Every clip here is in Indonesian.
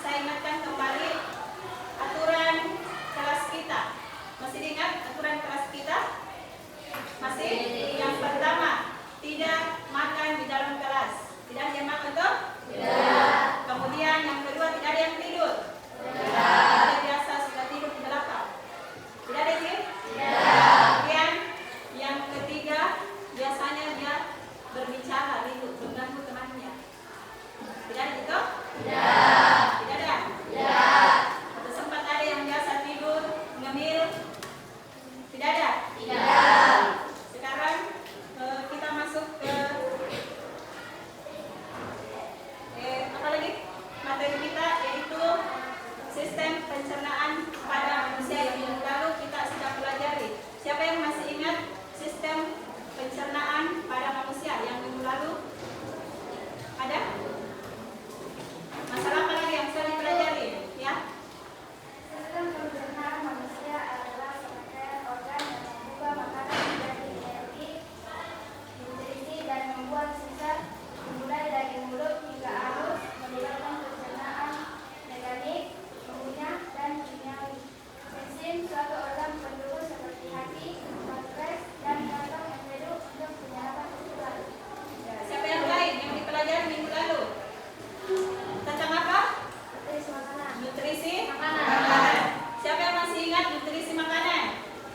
saya ingatkan kembali aturan kelas kita. Masih diingat aturan kelas kita? Masih? Yang pertama, tidak makan di dalam kelas. Tidak ada yang makan tuh? Tidak. Kemudian yang kedua, tidak ada yang tidur. Tidak. Ada biasa sudah tidur di belakang. Tidak ada sih? Tidak. Kemudian yang ketiga, biasanya dia berbicara ribut, mengganggu temannya. Tidak ada itu? Tidak. Tidak ada? Tidak. Atau sempat ada yang biasa tidur, ngemil? Tidak ada? Tidak. Sekarang kita masuk ke apa lagi? Materi kita yaitu sistem pencernaan pada manusia yang minggu lalu kita sudah pelajari. Siapa yang masih ingat sistem pencernaan pada manusia yang minggu lalu? Ada? Masalah apa lagi yang sudah dipelajari? Ya? Sistem pencernaan manusia adalah serangkaian organ yang mengubah makanan menjadi energi, nutrisi, dan membuat sisa dimulai dari mulut hingga halus, melibatkan pencernaan mekanik, mengunyah, dan kimiawi. Enzim suatu organ pendukung seperti hati, pankreas, dan kantong empedu untuk penyerapan kekebalan. Siapa yang lain yang dipelajari minggu lalu? Tentang apa? Nutrisi makanan. Nutrisi Makanan. Siapa yang masih ingat nutrisi makanan?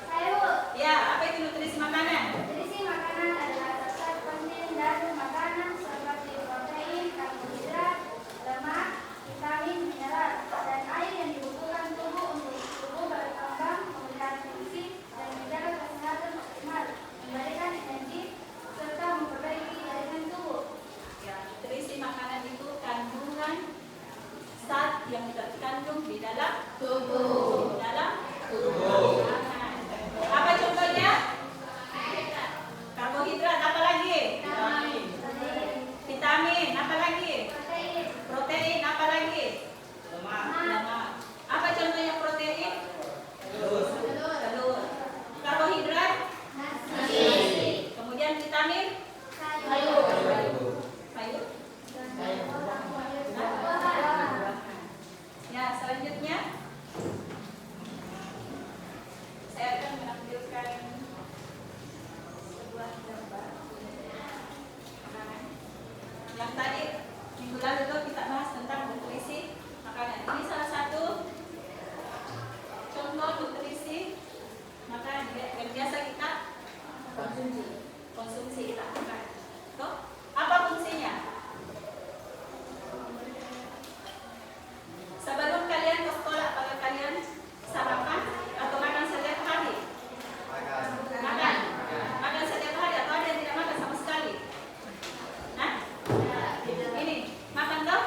Saya, Bu. Ya, apa itu nutrisi makanan? Nutrisi makanan adalah zat penting dari makanan seperti protein, karbohidrat, lemak, vitamin, mineral, dan air yang dibutuhkan tubuh untuk tubuh berkembang, memelihara fungsi, dan menjaga kesehatan optimal, memberikan energi, serta memperbaiki jaringan tubuh. Ya, nutrisi makanan itu kandungan zat yang terkandung di dalam tubuh. Di dalam tubuh. Apa contohnya? Karbohidrat, apa lagi? Vitamin, apa lagi? Protein, apa lagi? Lemak. Apa contohnya protein? Telur. Karbohidrat? Kemudian vitamin? Sayur. Ya, selanjutnya saya akan menampilkan sebuah gambar makanan. Yang tadi minggu lalu itu kita bahas tentang nutrisi makanan. Ini salah satu contoh nutrisi makanan yang biasa kita konsumsi kita makan. Tuh, apa fungsinya? Sebelum kalian ke sekolah, apakah kalian sarapan atau makan setiap hari? Makan. Makan setiap hari atau ada yang tidak makan sama sekali? Hah? Ini makan tuh?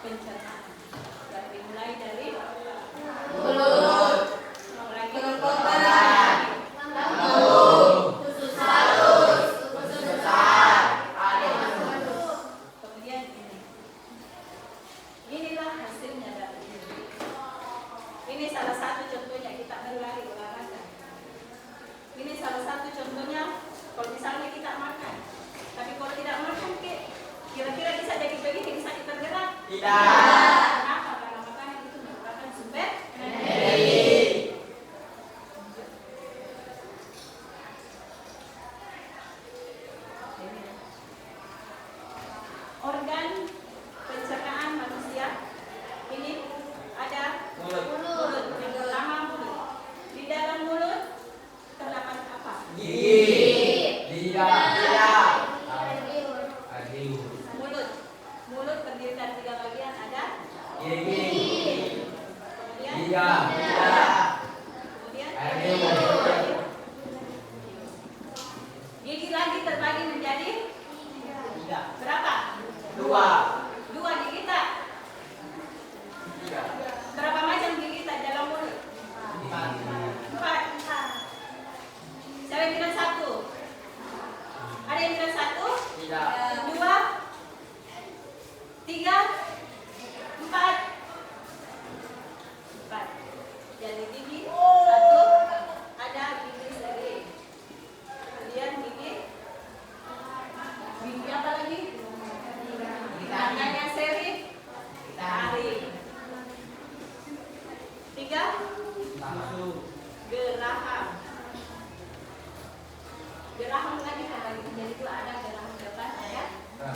pencernaan. Berarti mulai dari mulut, ulang lagi. kerongkongan, lambung, usus halus, usus besar, Kemudian ini. Inilah hasilnya dari ini. Ini salah satu contohnya kita berlari olahraga. Ini salah satu contohnya kalau misalnya kita makan. Tapi kalau tidak makan, kira-kira bisa jadi begini, bisa kita gerak? tidak, Kenapa? Karena makanan itu merupakan sumber energi, organ pencernaan manusia. Ini ada mulut, mulut. Yang pertama mulut. Di dalam mulut terdapat apa? gigi, lidah, Mulut. Mulut terdiri dari 3 bagian. Ada gigi, kemudian lidah, kemudian hidung. gigi lagi terbagi menjadi berapa? dua, 2 gigi tak? Berapa macam gigi tak dalam mulut? 4. Siapa yang bilang 1? Ada yang bilang 1? tidak, 2, 3, 4. Jadi gigi 1 ada gigi seri. Kemudian gigi apa lagi? Tangannya seri. Tarik. 3 geraham. Geraham lagi terbagi menjadi 2, ada geraham depan, ada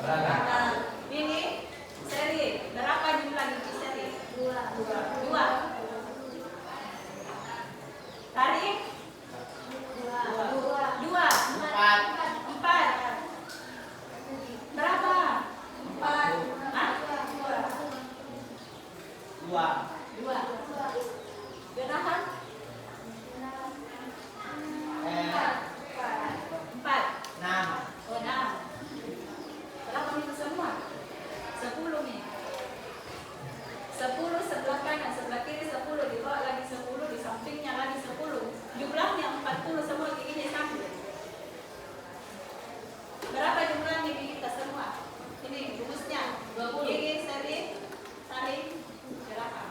belakang. Ini seri. Berapa jumlah gigi seri? 2. Tarik 2. 4. Berapa? 4. Hah? 2. Geraham 4. Oh, 6. Berapa itu semua? 10 nih. 10 sebelah kanan, sebelah kiri 10, di bawah lagi 10, di sampingnya lagi 10. Jumlahnya 40 semua giginya sama. Berapa jumlahnya gigi kita semua? Ini rumusnya. Gigi seri, tarik, geraham.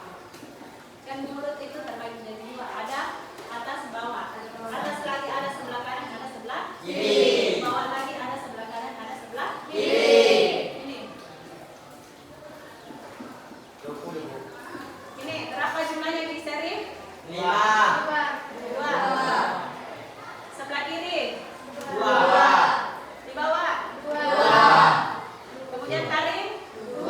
Kan mulut itu terbagi menjadi 2. Ada atas bawah. Atas lagi ada sebelah kanan, ada sebelah kiri, bawah lagi ada sebelah kanan, ada sebelah kiri, ini. Ini berapa jumlahnya gigi seri? 2. Sebelah kiri. 2, Di bawah. Kemudian tarik. 1.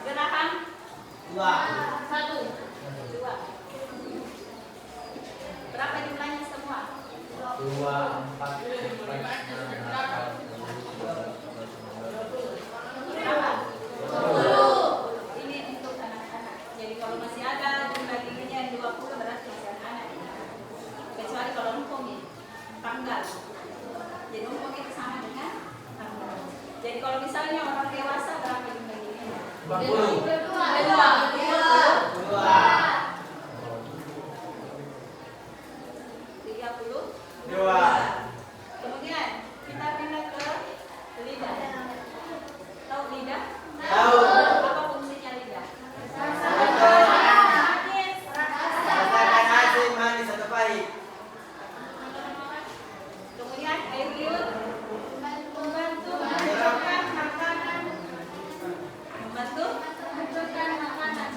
Geraham 1. 2. Berapa jumlahnya semua? 2, 4, 5, 6, 7, 8, 9, 10. Berapa? Ini untuk anak-anak. Jadi kalau masih ada jumlah giginya yang 20 berarti masih anak-anak. Kecuali kalau empung ya, panggal. Jadi empung itu sama dengan panggal. Jadi kalau misalnya orang dewasa berapa jumlah giginya? 20, 32. Kemudian kita pindah ke lidah. Tahu lidah? tahu, Apa fungsinya lidah? rasakan asin, manis atau pahit, Kemudian air liur membantu mencernahkan makanan. Membantu mencernahkan makanan.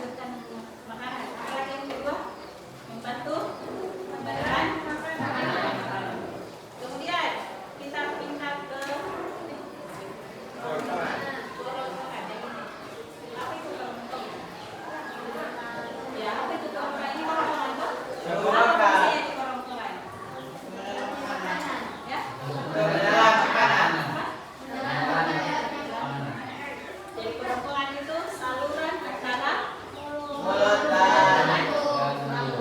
Apalagi yang kedua, membantu memberikan makanan. Kemudian kita pindah ke kerongkongan. Apa itu kerongkongan? Ya, apa itu kerongkongan? Ini kerongkongan tuh? Apa fungsinya di kerongkongan? Ya? menyerap makanan, Jadi kerongkongan itu saluran antara mulut dan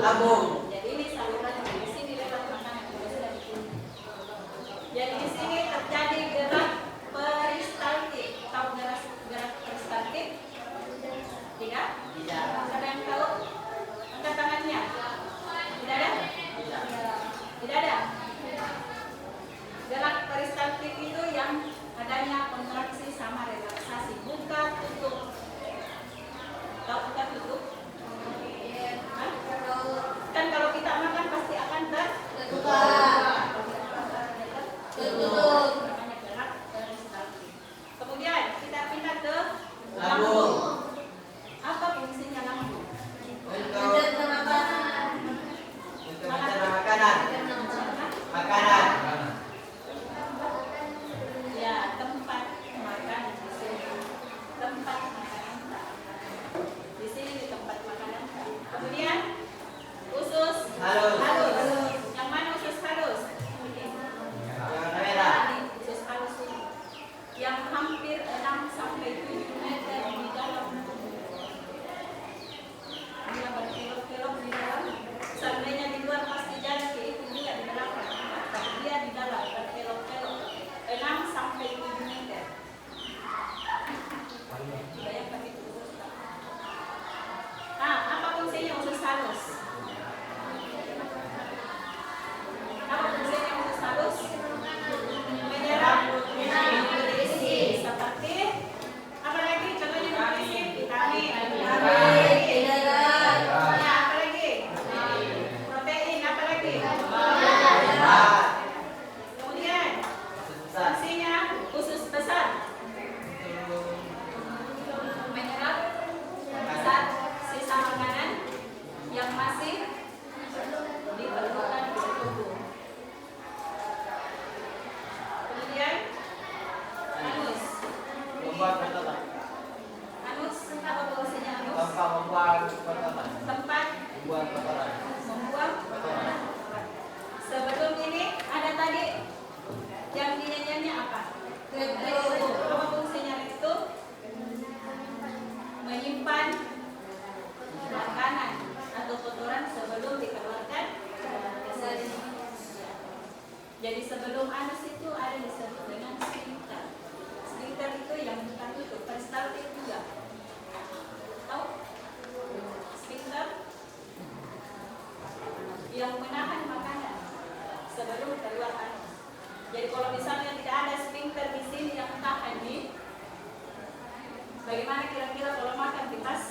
lambung. jadi ini saluran yang di sini lewat makanan juga sudah di sini. Jadi di sini terjadi gerak Tahu buka tutup? Hah? Kan kalau kita makan pasti akan terbuka. Tutup. Namanya gerak peristaltik. Kemudian kita pindah ke lambung. Apa fungsinya lambung? Untuk mencerna makanan. Makanan. Ya, tempat makan di sini. Tempat makanan. Di sini di tempat makanan. Kemudian usus halus. Yang mana usus halus? Yang merah. Usus halus ini. Yang hampir 6 sampai 7 meter di dalam tubuh. Dia berkelok-kelok di dalam. Seandainya di luar pasti jalan itu juga di belakang. Tapi dia di dalam berkelok-kelok 6 sampai 7 meter. Bayangkan itu usus. Nah, apa fungsinya usus halus? Apa fungsinya usus halus? Menyerap nutrisi seperti apa lagi? Contohnya nutrisi vitamin. Ya, apa lagi? Protein, apa lagi? Kemudian fungsinya usus besar menyerap zat sisa makanan yang masih diperlukan di tubuh. Kemudian anus. Membuat kotoran. Anus, apa fungsinya anus? Tanpa membuat kotoran. Tempat Membuat kotoran. membuang kotoran. Sebelum ini ada tadi yang dinyanyiannya apa? Rektum. Apa fungsinya rektum? Menyimpan makanan atau kotoran sebelum dikeluarkan ke sini. Jadi sebelum anus itu ada disebut dengan sphincter. Sphincter itu yang bukan tutup, peristaltik juga. Tahu? Sphincter yang menahan makanan sebelum keluar anus. Jadi kalau misalnya tidak ada sphincter di sini yang tahan nih, bagaimana kira-kira kalau makan pas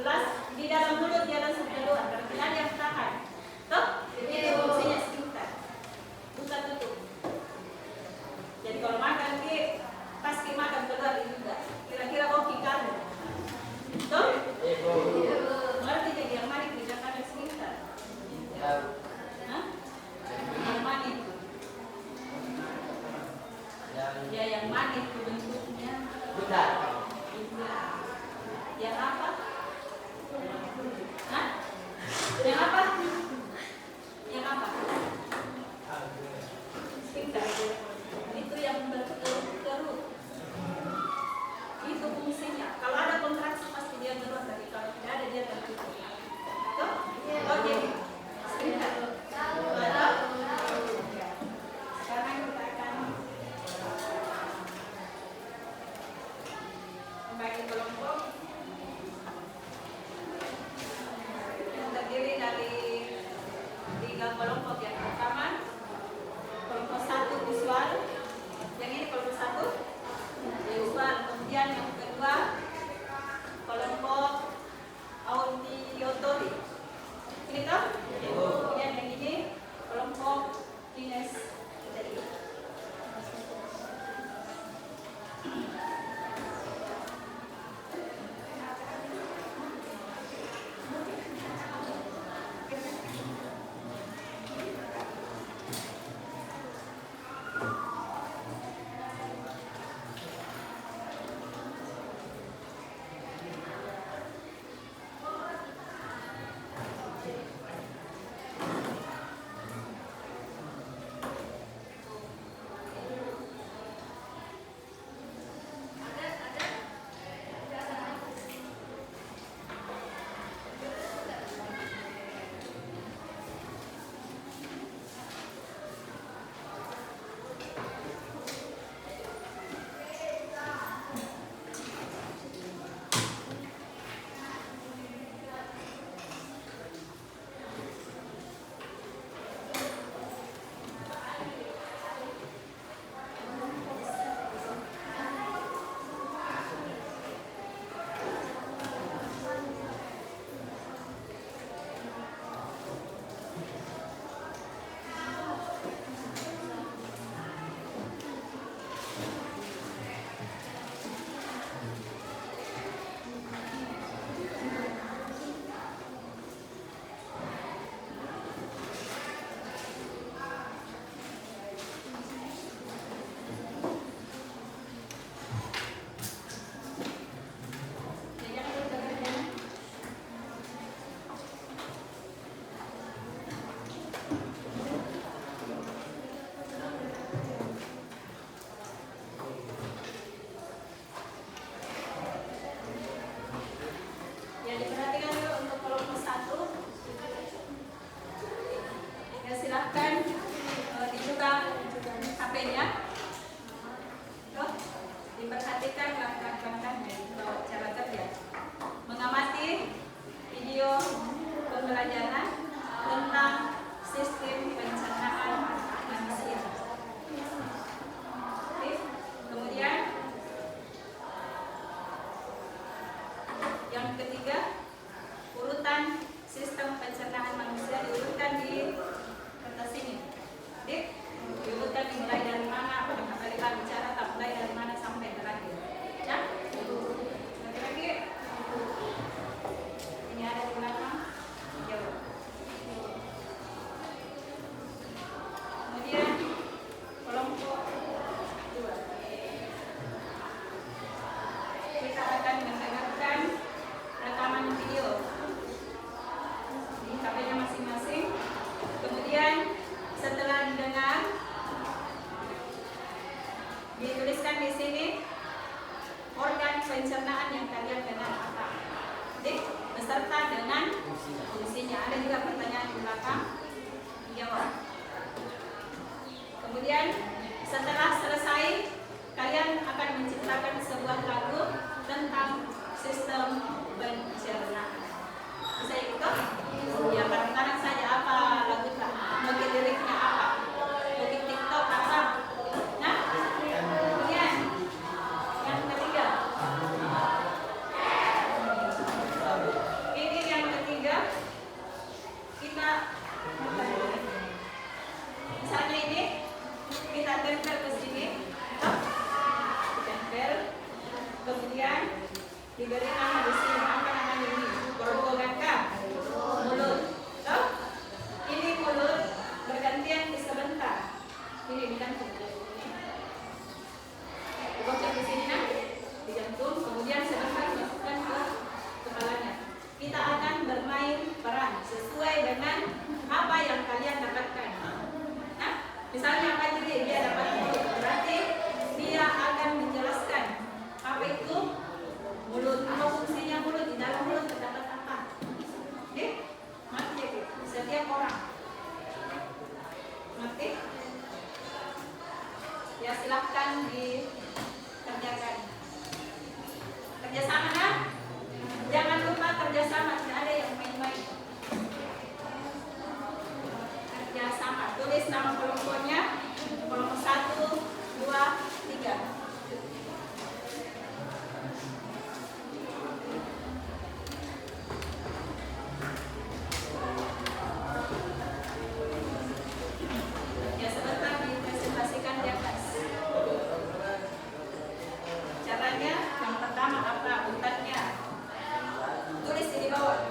las di dalam mulut dia langsung keluar? Kalau tidak ada yang tahan, toh itu fungsinya sphincter, bukan tutup. Jadi kalau makan pas makan keluar juga. Kira-kira koki kamu, toh? Berarti jadi yang mana tidak ada sphincter? Hah? Yang mana itu? Ya yang mana itu bentuknya? Budak. Yang apa? Hah? Yang apa? Yang apa? Sphincter. Itu yang berkerut. Itu fungsinya. Kalau ada kontraksi pasti dia keluar, tapi kalau tidak ada dia tertutup. Tuh? Oh jadi sphincter. Sekarang kita akan membagi kelompok yang terdiri dari 3 kelompok. Yang pertama kelompok 1 visual, yang ini kelompok 1 visual. Kemudian yang kedua kelompok auditory, ini toh? Kemudian yang ini kelompok kinesthetik. Dituliskan di sini organ pencernaan yang kalian kenal apa. Jadi beserta dengan fungsinya. Ada juga pertanyaan di belakang. Jawab. Kemudian setelah selesai, kalian akan menciptakan sebuah lagu tentang sistem pencernaan. Bisa ikut? Ya, kadang-kadang saja apa lagu tak, mungkin liriknya apa, mungkin TikTok apa. Nah, kemudian yang ketiga, ini yang ketiga, kita misalnya ini kita tempel ke sini, tempel, kemudian diberi nama di sini, apa namanya ini? Propaganda mulut. Tahu? Ini mulut bergantian di sebentar. Ini digantung. Dibocor di sini nah, digantung, kemudian sebentar masukkan ke kepalanya. Kita akan bermain peran sesuai dengan apa yang kalian dapatkan. Nah, misalnya apa jadi dia dapat mulut, berarti dia akan menjelaskan apa itu mulut, apa fungsinya mulut, di dalam mulut terdapat apa. Oke? Ngerti setiap orang. Ngerti? Ya silahkan dikerjakan. Kerjasama nah? Jangan lupa kerjasama, tidak ada yang main-main. Kerjasama, tulis nama kelompoknya, kelompok 1, 2, 3. Ya sebentar dipresentasikan di atas. Caranya yang pertama apa? Urutannya tulis di bawah.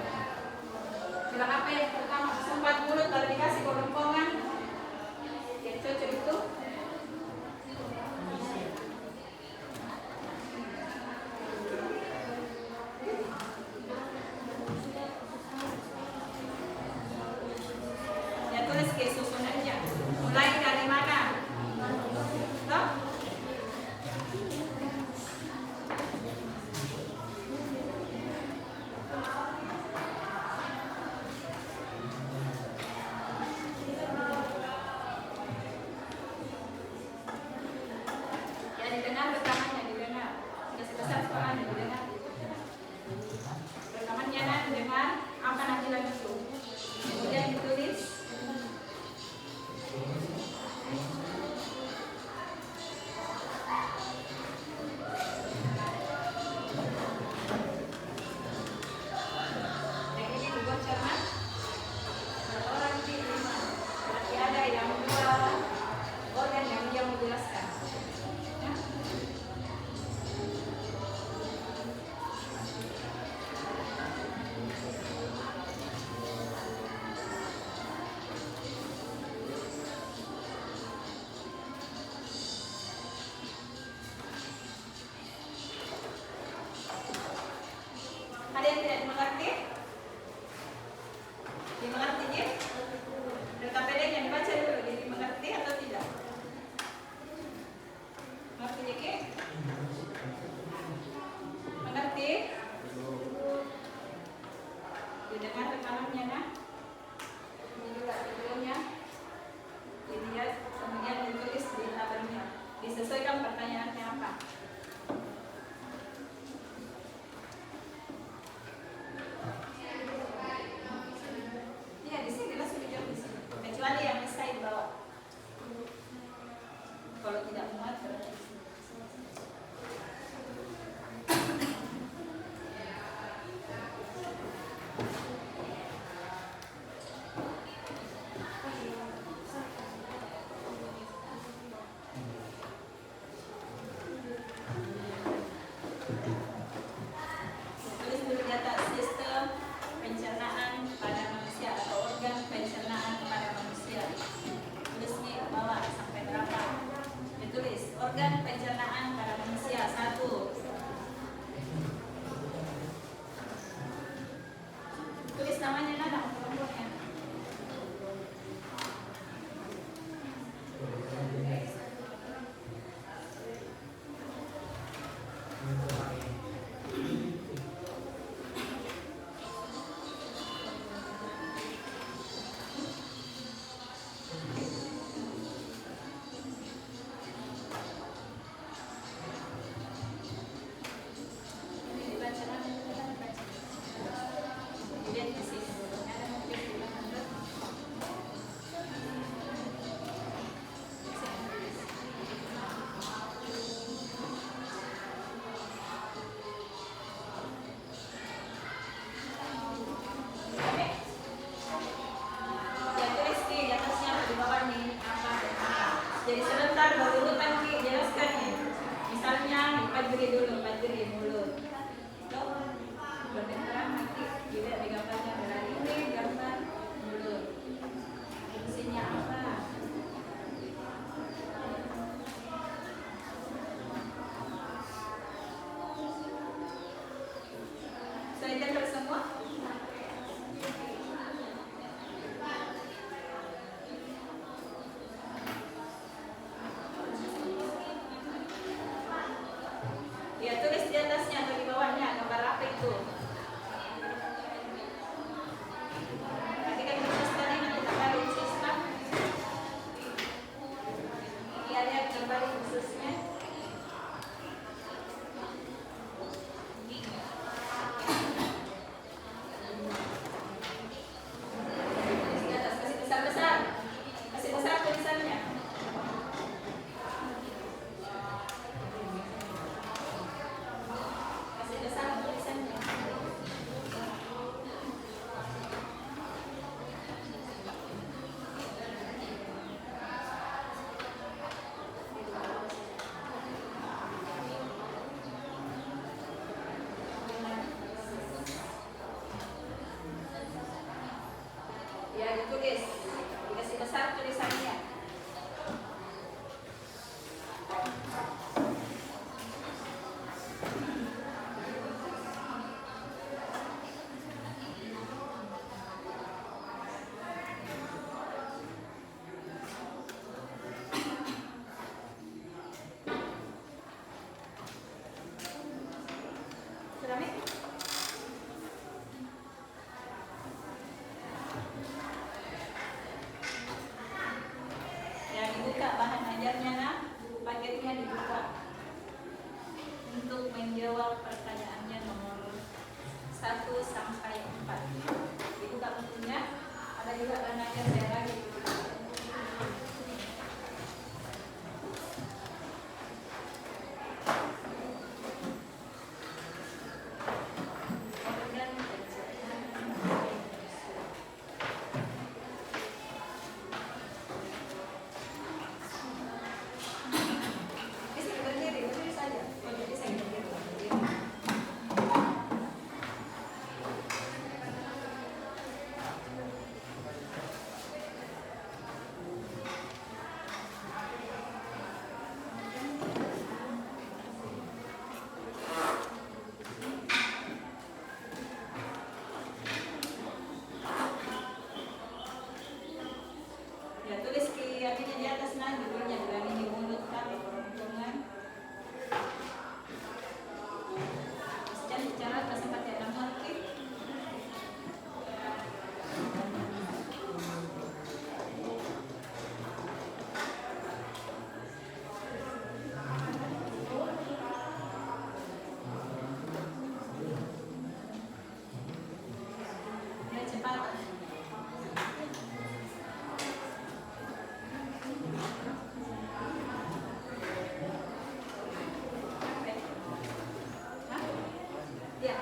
ditulis, dikasih besar tulisannya. Sudah, Mi? Ya, dibuka bahan ajarnya, nah. Paketnya dibuka untuk menjawab pertanyaannya nomor 1 sampai 4. Dibuka bukunya. Ada juga bahan ajar saya lagi. Bisa berdiri saja. Oh, jadi saya berdiri. Ya, tulis apinya di atas, nah, judulnya berani di mulut tapi peruntungan. Jangan bicara tempat yang nama lagi. Ya, cepat. Hah? Ya,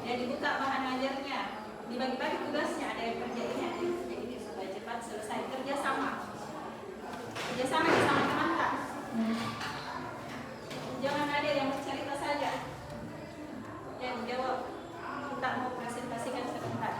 ya, dibuka bahan ajarnya, dibagi-bagi tugasnya, ada yang kerja ini, ada yang kerja ini supaya cepat selesai. Kerjasama sama teman-teman. Jangan ada yang bercerita saja, yang jawab. Kita mau presentasikan sebentar.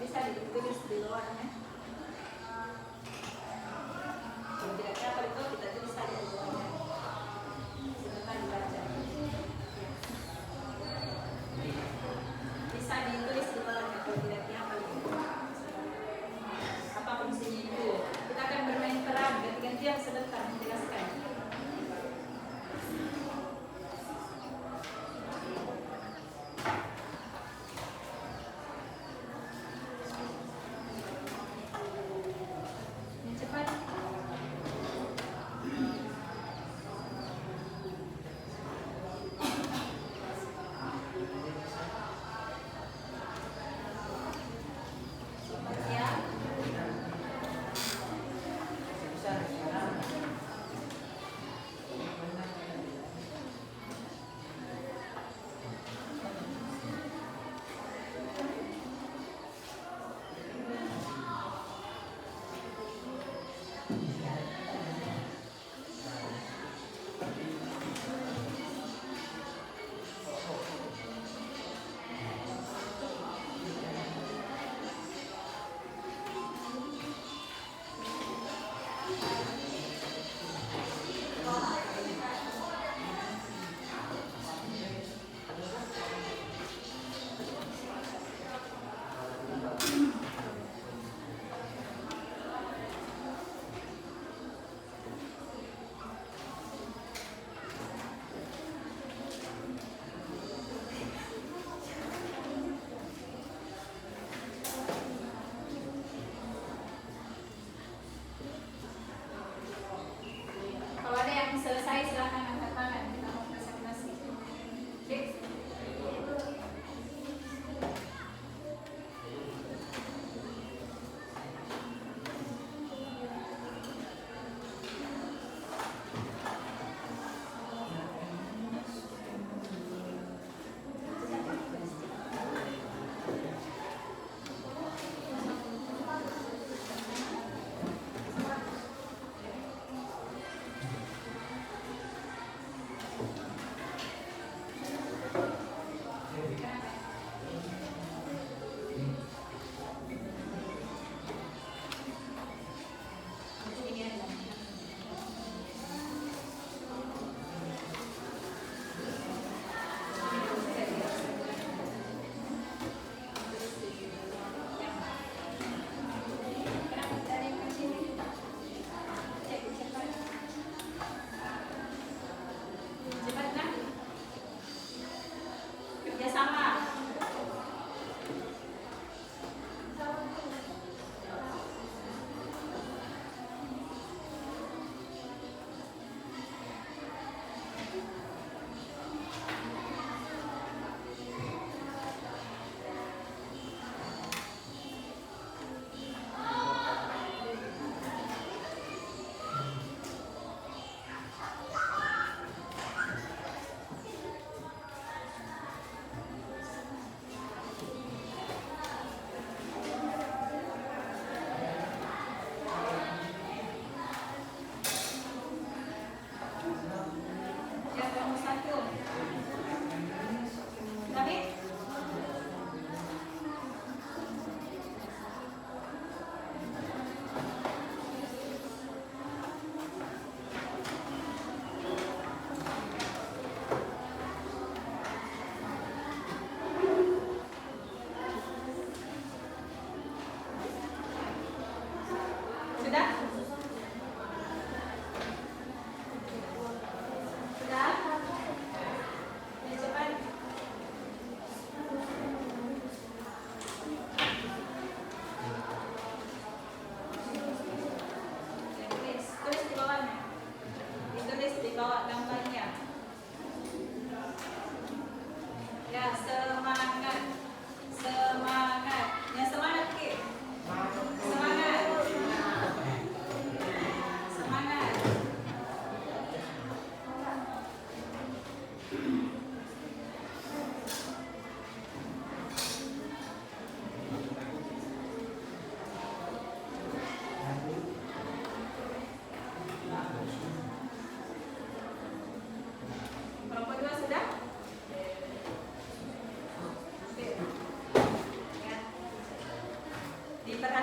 Bisa ditulis di luarnya. Kalau tidak apa itu kita tulis saja di luarnya. Sebentar dibaca. Bisa ditulis di luarnya kalau tidak apa itu. Apa fungsinya itu? Kita akan bermain peran ganti-gantian sebentar menjelaskan.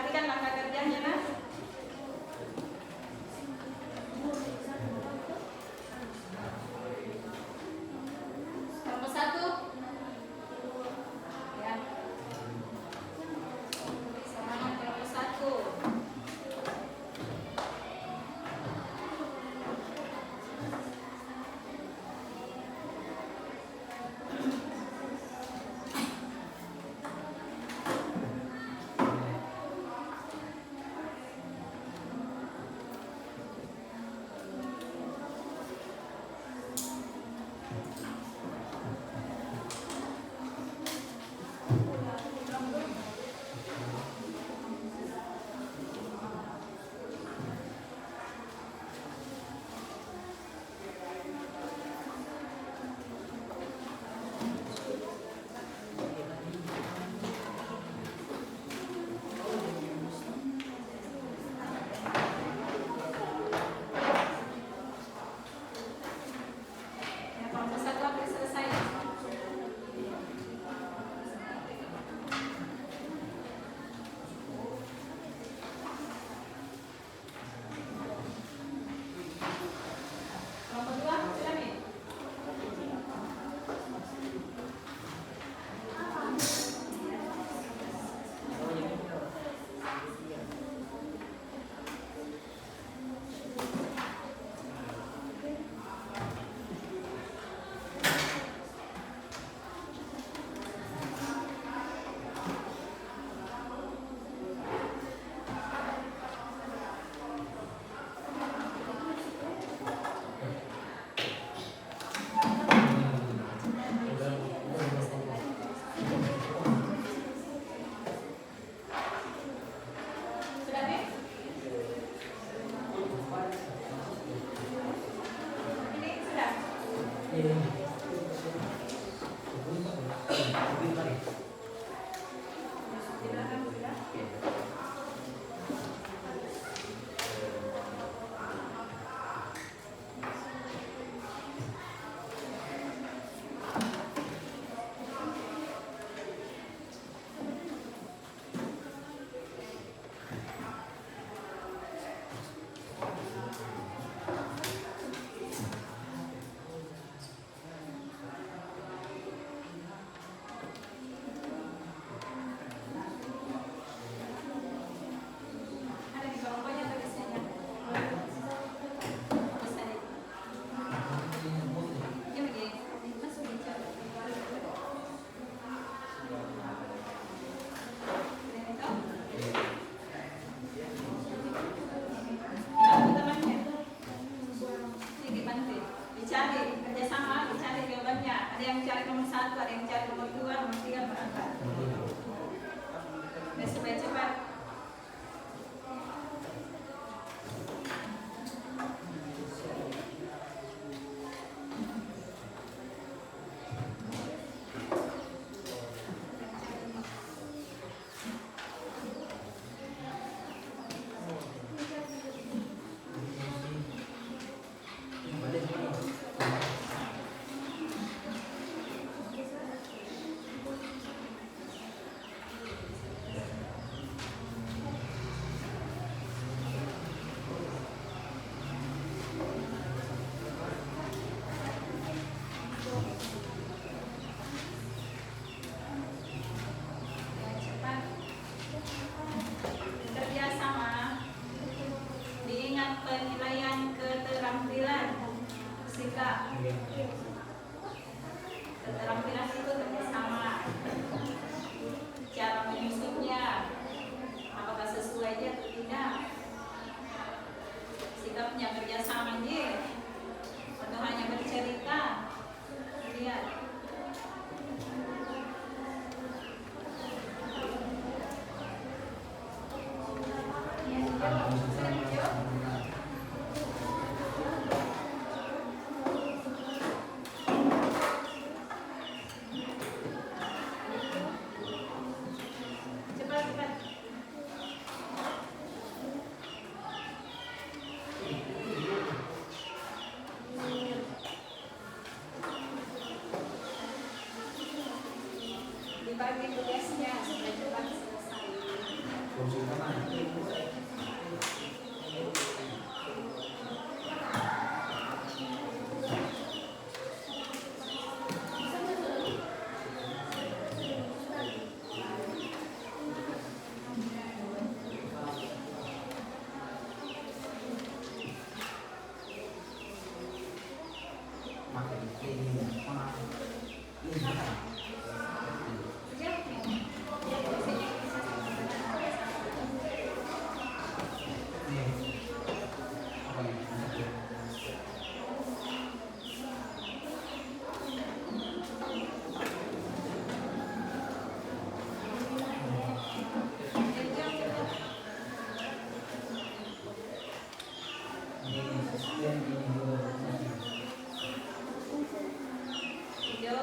Perhatikan langkah kerjanya, Nak. Nomor 1. Ya. Semangat nomor 1. Ya, nomor 1 hampir selesai. Nomor 2, silakan. Sudah, Nek? Ini sudah. Di belakang sudah.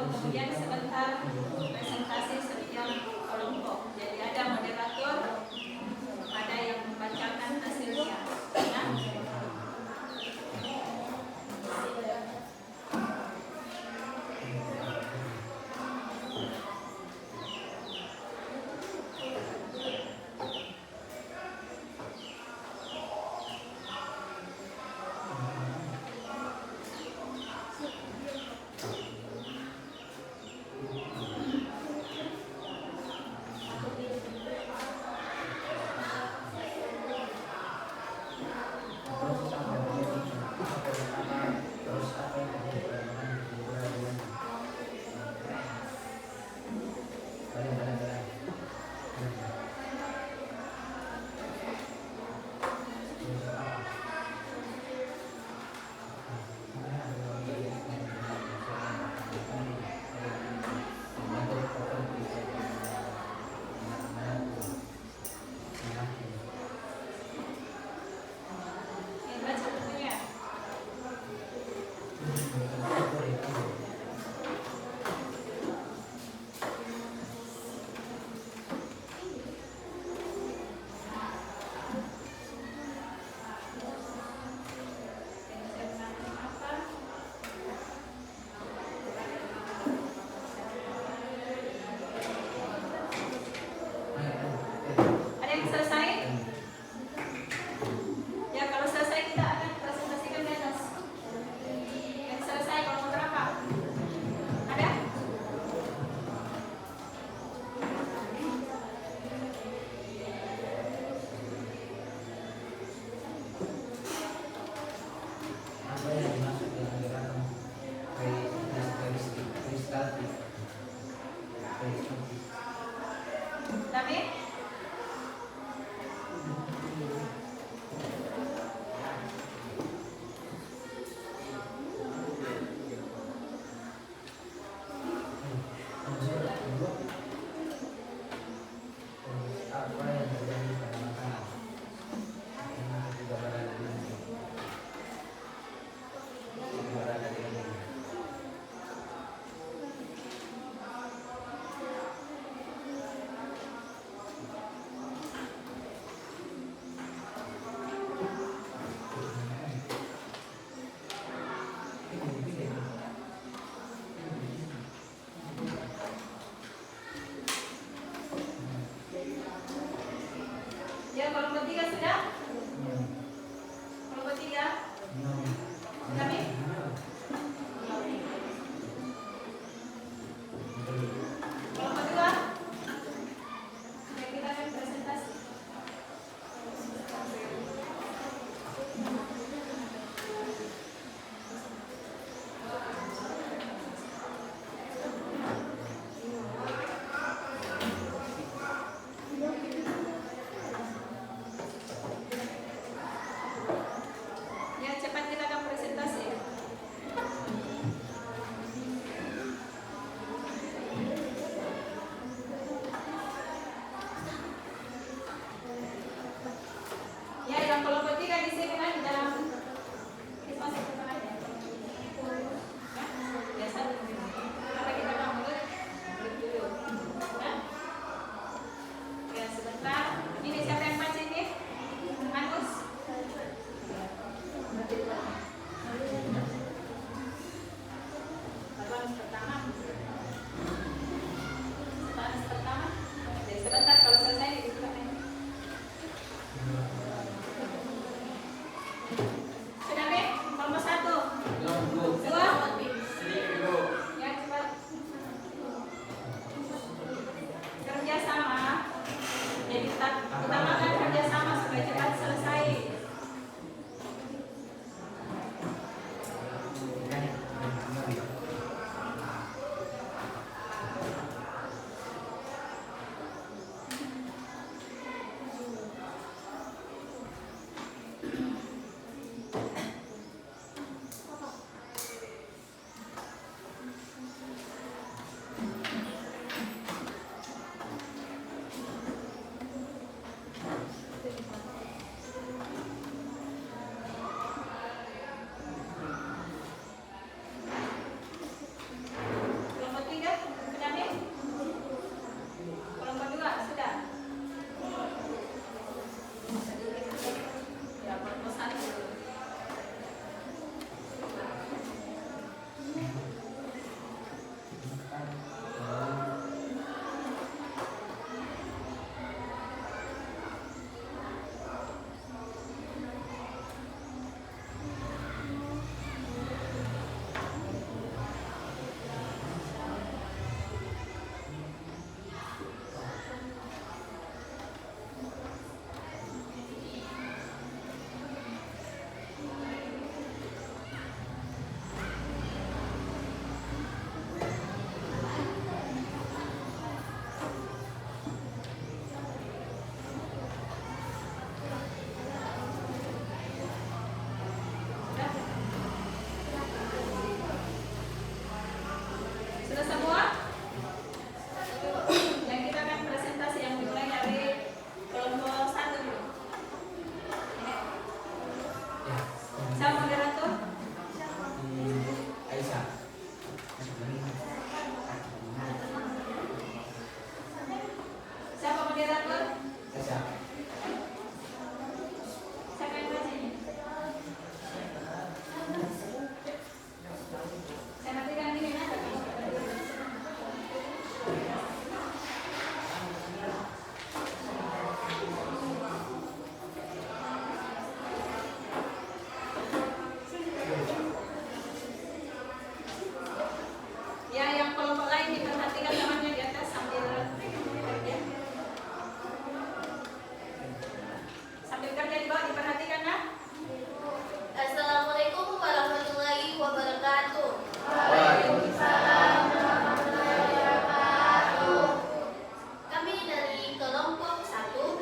Kemudian sebentar presentasi sebidang kelompok. Jadi ada moderator, ada yang membacakan hasilnya. Ya. Baca bukunya. Ada yang selesai? Ya, kalau selesai kita akan presentasikan di atas. Yang selesai kelompok berapa? Ada? Apa yang dimaksud dengan gerakan peristaltik? Dami? Apa yang terjadi pada makanan? Yang juga berada di dalamnya. Berada di dalamnya. Ya, kelompok 3 sudah? Kelompok 3? Dami? Kelompok 2? Ya, kita akan presentasi. Utamakan kerjasama supaya cepat selesai. Kelompok 3 sudah nih? Kelompok 2 sudah? Ya, kelompok 1. Sudah semua? Yang kita akan presentasi yang dimulai dari kelompok 1 dulu. Siapa moderator? Aisyah. Siapa moderator? Aisyah. Siapa yang baca ini? Saya matikan ini ya. Ya, yang kelompok lain diperhatikan temannya di atas sambil kerja. Sambil kerja di bawah diperhatikan ya. Assalamualaikum warahmatullahi wabarakatuh. Kami dari kelompok 1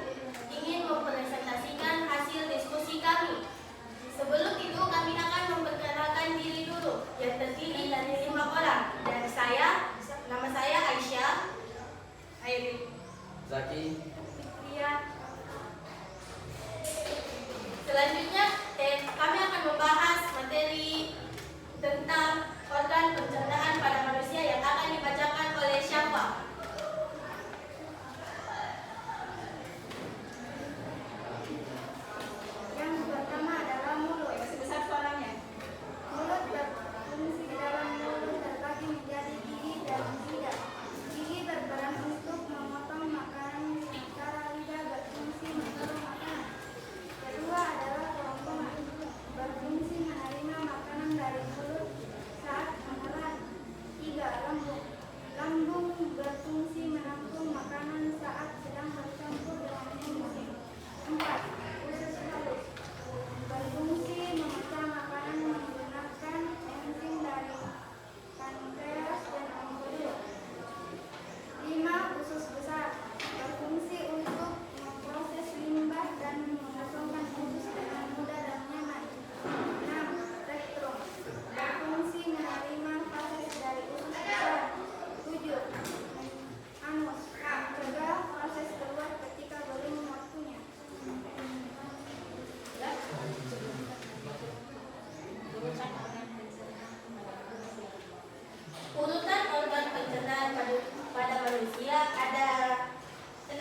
ingin mempresentasikan hasil diskusi kami. Sebelum itu kami akan memperkenalkan diri dulu, yang terdiri dari 5 orang. Dan nama saya Aisyah, Zaki. Ria. Selanjutnya kami akan membahas materi tentang organ pencernaan pada manusia yang akan dibacakan oleh siapa? Yang pertama adalah mulut. Masih besar suaranya. Mulut berfungsi di dalam mulut terbagi menjadi gigi dan lidah. Gigi berperan untuk memotong makanan, sementara lidah berfungsi menaruh makanan. Kedua adalah kerongkongan, berfungsi menerima makanan dari mulut saat menelan. Tiga, lambung. Lambung berfungsi menampung makanan saat sedang bercampur dengan enzim. Empat, usus halus, berfungsi memecah makanan menggunakan enzim dari pankreas dan empedu. 5. Usus besar, berfungsi untuk memproses limbah dan mengosongkan usus dengan mudah dan nyaman. 6. Rektum, berfungsi menerima fases dari usus besar. 7. Anus, mencegah fases keluar ketika belum waktunya. Urutan organ pencernaan pada manusia ada 6.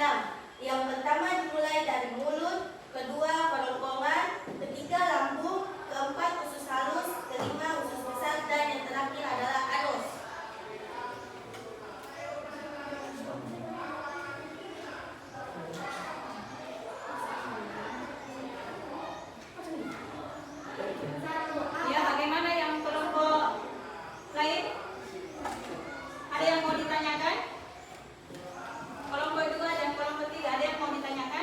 Yang pertama dimulai dari mulut, kedua kerongkongan, ketiga lambung, keempat usus halus, kelima usus besar, dan yang terakhir adalah anus. Ya, bagaimana yang kelompok lain? Ada yang mau ditanyakan? Kelompok 2 dan kelompok 3 ada yang mau ditanyakan?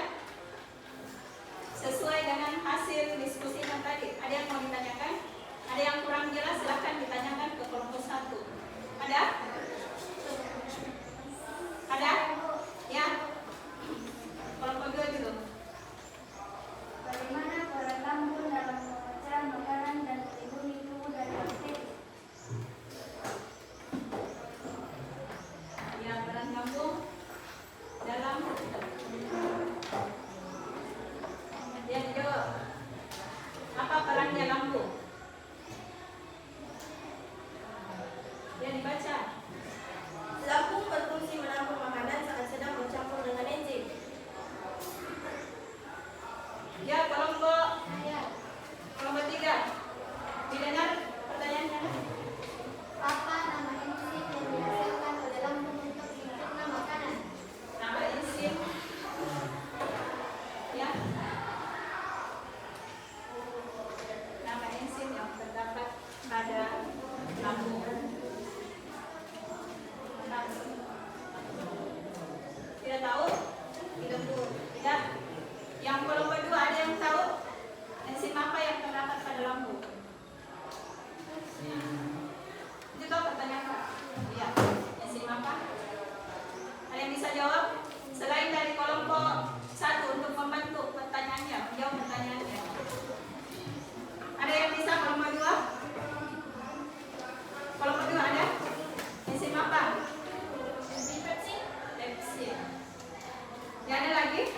lagi?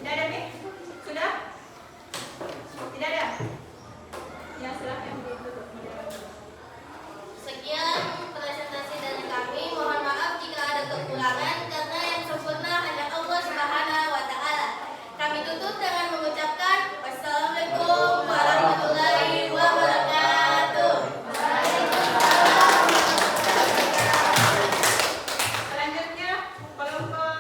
Tidak ada, Mi? Sudah? Tidak ada? Ya, silahkan ditutup. Sekian presentasi dari kami. Mohon maaf jika ada kekurangan karena yang sempurna hanya Allah Subhanahu wa taala. Kami tutup dengan mengucapkan wassalamualaikum warahmatullahi wabarakatuh. Selanjutnya kelompok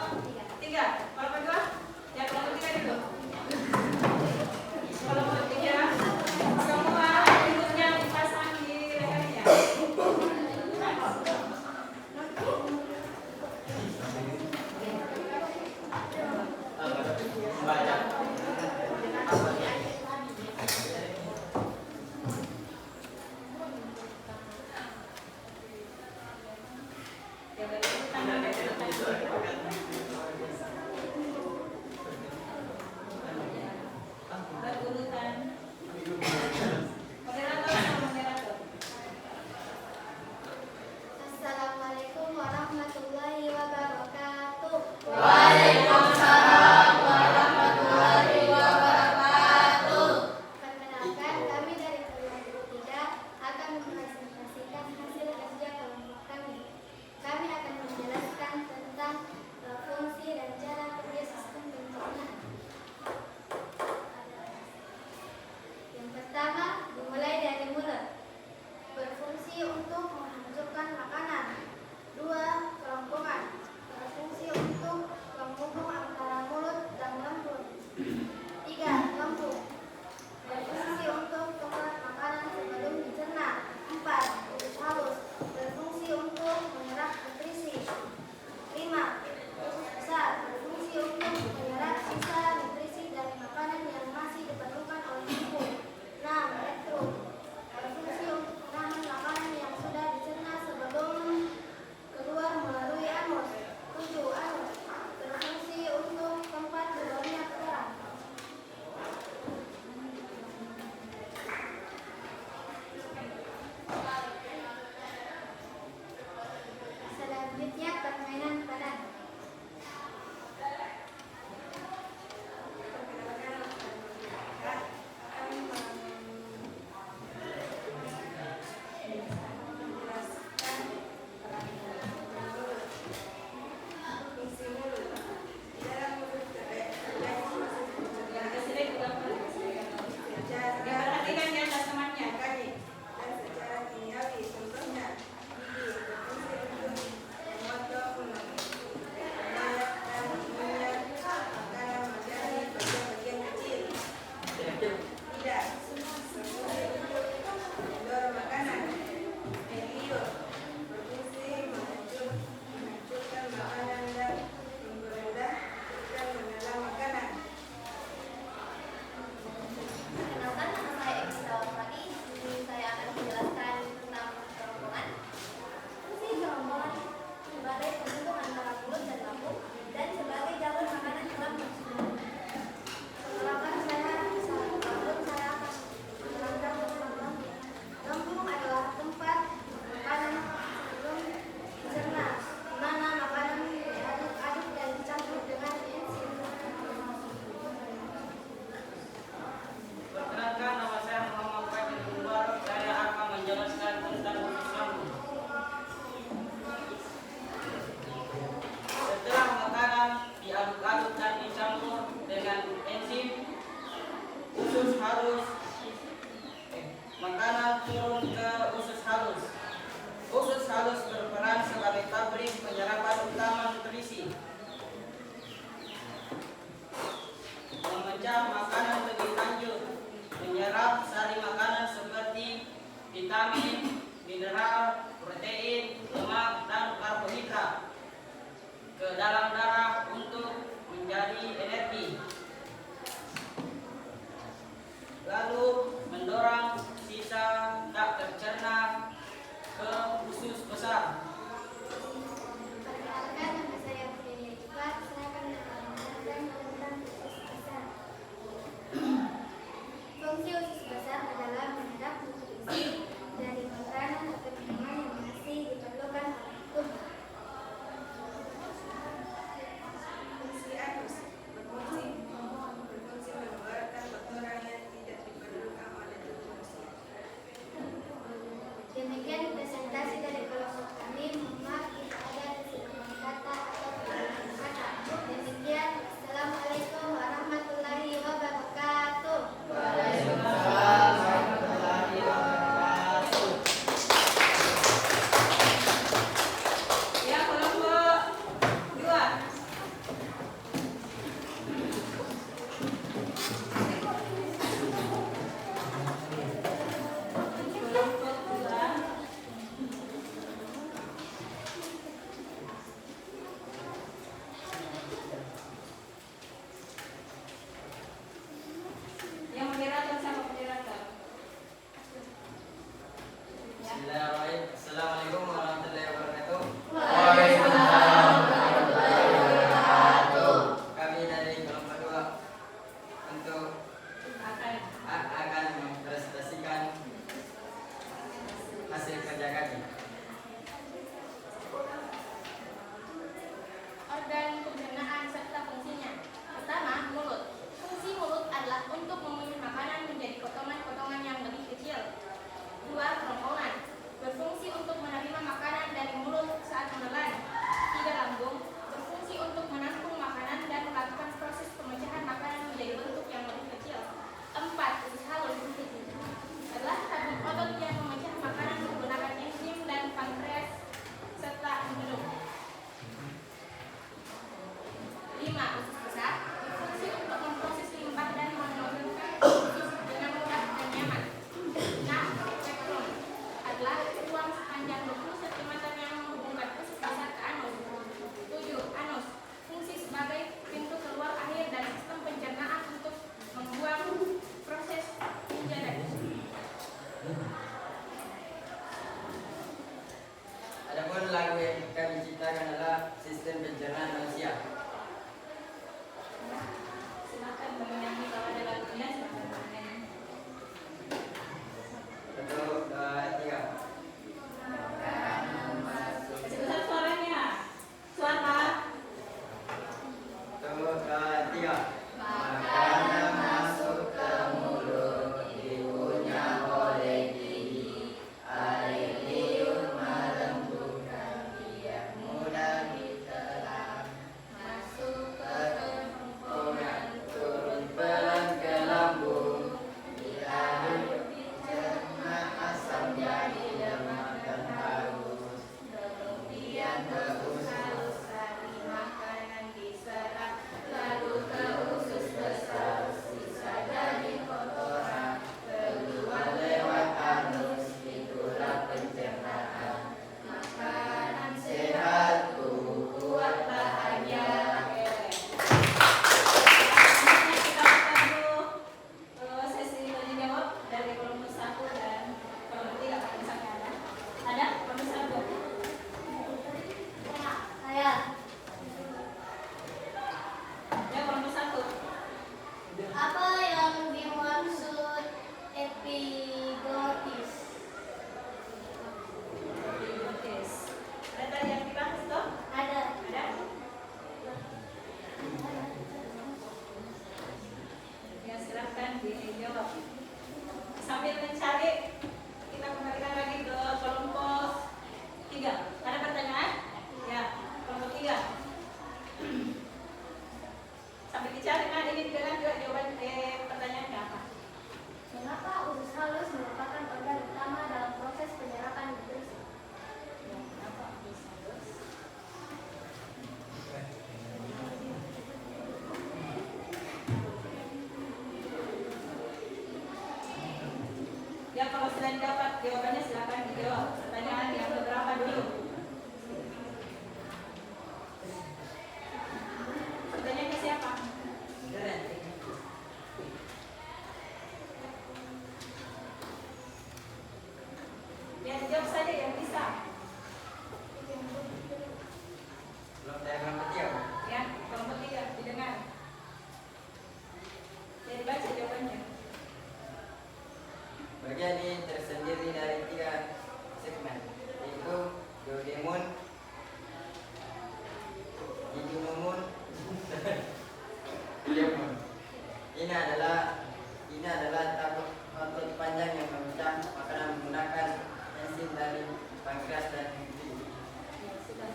5. Usus besar berfungsi untuk memproses limbah dan menurunkan usus dengan mudah dan nyaman. 6. Rektum adalah ruang sepanjang 20 cm yang menghubungkan usus besar ke anus. 7. Anus fungsi sebagai pintu keluar air dan sistem pencernaan untuk membuang proses penjara. Adapun lagu yang kami ciptakan adalah sistem pencernaan manusia. Silakan menyanyi kalau ada lagunya, silakan menyanyi. 1, 2, 3. Kasih besar suaranya. Suara. 1, 2, 3. Makanan masuk ke mulut, dikunyah oleh gigi. Air liur melembutkan, biar mudah ditelan. Masuk ke kerongkongan, turun pelan ke lambung. Bila duduk dicerna, asam jadi lemak dan halus. Kemudian ke usus, sari makanan diserap. Lalu ke usus besar, sisa jadi kotoran. Keluar lewat anus, itulah pencernaan. Makanan sehat, tubuh kuat, bahagia. Selanjutnya kita buka dulu sesi tanya jawab dari kelompok 1 dan kelompok 3 kalau misalnya ada. Ada kelompok 1. Saya. Ya kelompok 1. Apa yang dimaksud epiglottis? Epiglottis. Ada tadi yang dibahas toh? Ada. Ada? Ya silahkan dijawab. Sambil mencari, kita kembalikan lagi ke kelompok 3. Ada pertanyaan? Ya, kelompok 3. Sambil dicari, ini dengan juga jawaban pertanyaannya apa? Mengapa usus halus merupakan organ utama dalam proses penyerapan nutrisi? Ya, kenapa bisa halus? Ya kalau sudah dapat jawabannya silakan dijawab. Pertanyaan yang beberapa dulu. Pertanyaannya siapa? Ya dijawab saja yang bisa. Belum saya kelompok 3. Ya kelompok 3 didengar. Ya dibaca jawabannya. Bagian ini tersendiri dari 3 segmen, yaitu duodenum, jejunum, ileum. Ini adalah tabuk otot panjang yang memecah makanan menggunakan enzim dari pankreas dan urin. Ya, sudah.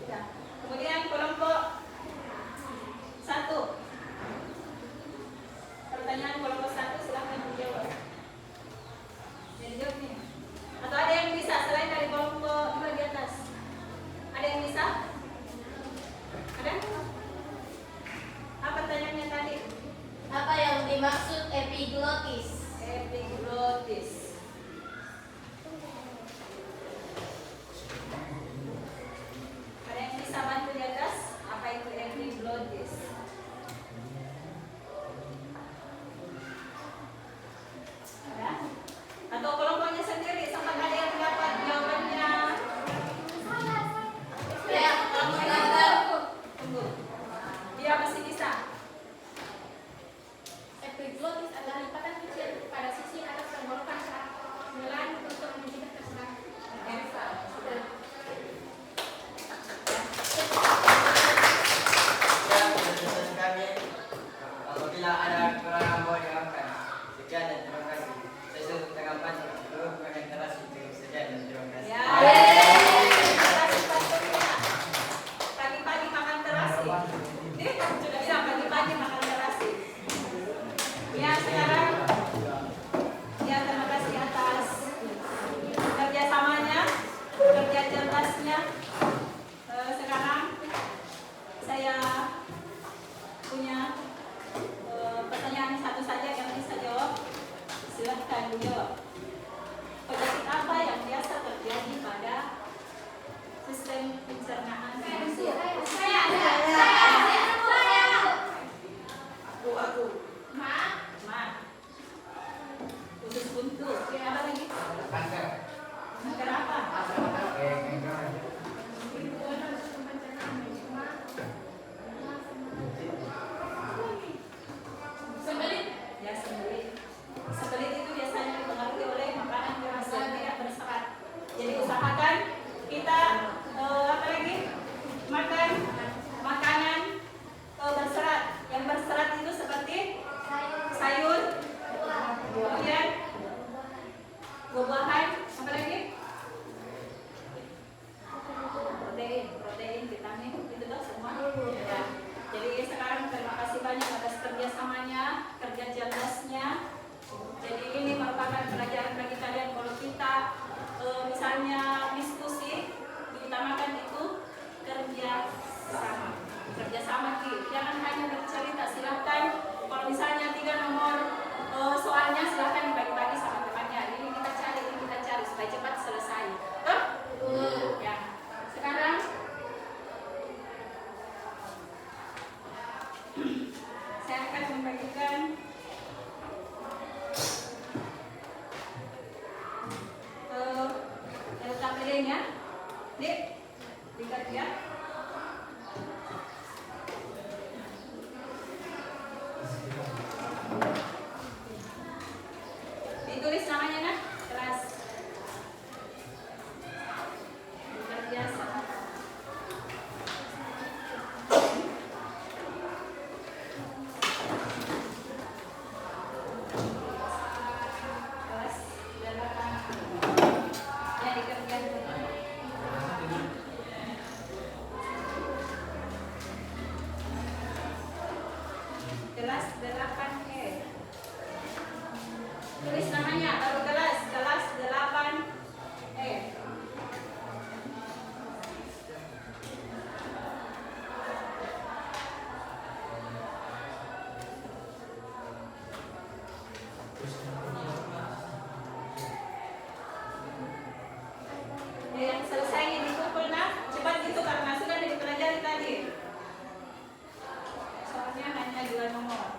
Sudah. Kemudian kelompok 1. Pertanyaan kelompok 1 silahkan dijawab. Jadi jawab nih. Atau ada yang bisa selain dari kelompok 2 di atas? Ada yang bisa? Ada? Apa pertanyaannya tadi? Apa yang dimaksud epiglottis? Epiglottis. Ada yang bisa pencernaan. Aku. Ma. Usus buntu. Apa lagi? Kanker. Kanker apa? Kanker. Sembelit. Ya, sembelit. Sembelit itu biasanya dipengaruhi oleh makanan keras yang tidak berserat. Jadi usahakan kita apa lagi? Makan makanan berserat. Yang berserat itu seperti sayur, kemudian buah-buahan, apa lagi? Protein, vitamin, itu tuh semua. Ya. Jadi sekarang terima kasih banyak atas kerjasamanya, kerja cerdasnya. Jadi ini merupakan pelajaran bagi kalian kalau kita misalnya diskusi, diutamakan itu kerjasama jangan hanya bercerita. Silahkan kalau misalnya 3 nomor soalnya silahkan dibagi-bagi sama temannya. Ini kita cari supaya cepat selesai. Tuh? Ya. Sekarang saya akan membagikan LKPD-nya. Dik, lihat ya. Ditulis namanya nak, kelas. Luar biasa. Kelas 8. Ya, dikerjakan. Kelas 8E. Tulis namanya baru kelas 8E. Yang selesai dikumpul nak, cepat gitu karena sudah dipelajari tadi. Soalnya hanya 2 nomor.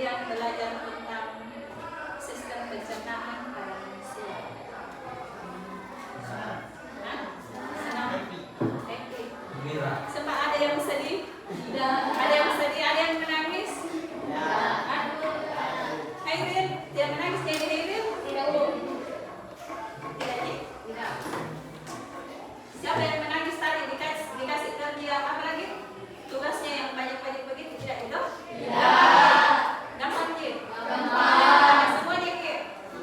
kemudian belajar tentang sistem pencernaan pada manusia. Hah? Senang? Happy. Gembira. Sempat ada yang sedih? Ada yang sedih? Ada yang menangis? Hah? Hairin, dia menangis jadi Hairin? Tidak. Tidak, Cik? Tidak. Siapa yang menangis tadi dikasih kerja apa lagi? Tugasnya yang banyak-banyak begitu, tidak itu? Tidak. Gampang, Cik? Gampang. Semua Cik?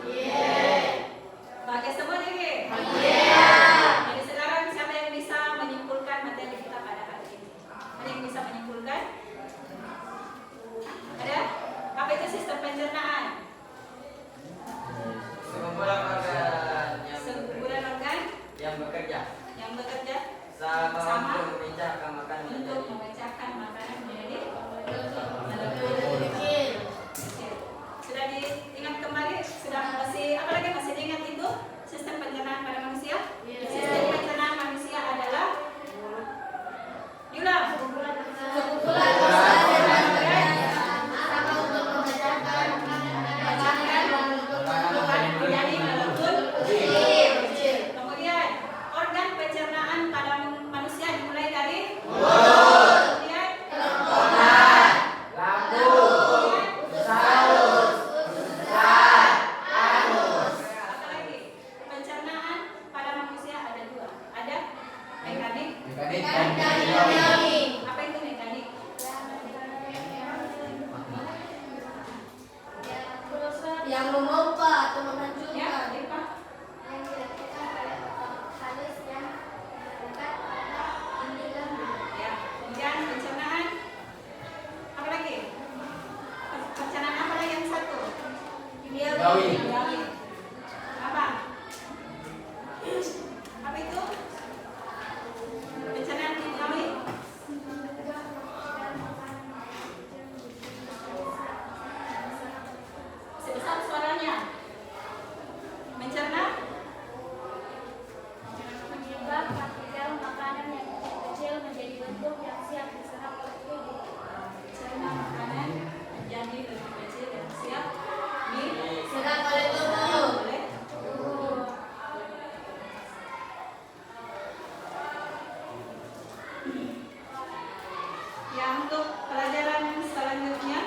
Iya. Pakai semua Cik? Iya. Jadi sekarang siapa yang bisa menyimpulkan materi kita pada hari ini? Ada yang bisa menyimpulkan? Ada? Apa itu sistem pencernaan? Sekumpulan organ Sekumpulan organ yang bekerja yang bekerja sama Sama. untuk memecahkan makanan untuk menjadi memecahkan makanan menjadi Molekul kecil. sudah diingat kembali, sudah masih diingat itu sistem pencernaan pada manusia. Sistem pencernaan manusia adalah diulang. Sekumpulan organ yang bekerja sama untuk memecahkan makanan menjadi molekul kecil. Kemudian organ pencernaan pada manusia dimulai dari kemudian apa lagi? Pencernaan pada manusia ada dua. Ada mekanik. Apa itu mekanik? yang memompa atau Ya, menghancurkan. Depa. yang dilakukan oleh otot halus yang dekat pada inti lambung. Ya, kemudian pencernaan apa lagi? Pencernaan apa lagi yang satu? Kimiawi. Kimiawi. Apa? Apa itu? Pencernaan kimiawi. Sebesar suaranya. Mencerna Mengubah partikel makanan yang kecil menjadi bentuk yang siap diserap oleh tubuh. mencerna makanan menjadi lebih kecil dan siap Serang oleh tubuh. oleh ya, untuk pelajaran selanjutnya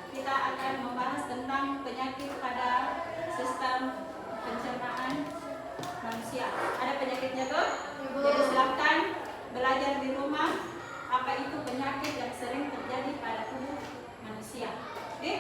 kita akan membahas tentang penyakit pada sistem pencernaan manusia. Ada penyakitnya tuh? Ibu. Jadi silakan belajar di rumah apa itu penyakit yang sering terjadi pada tubuh manusia. Oke?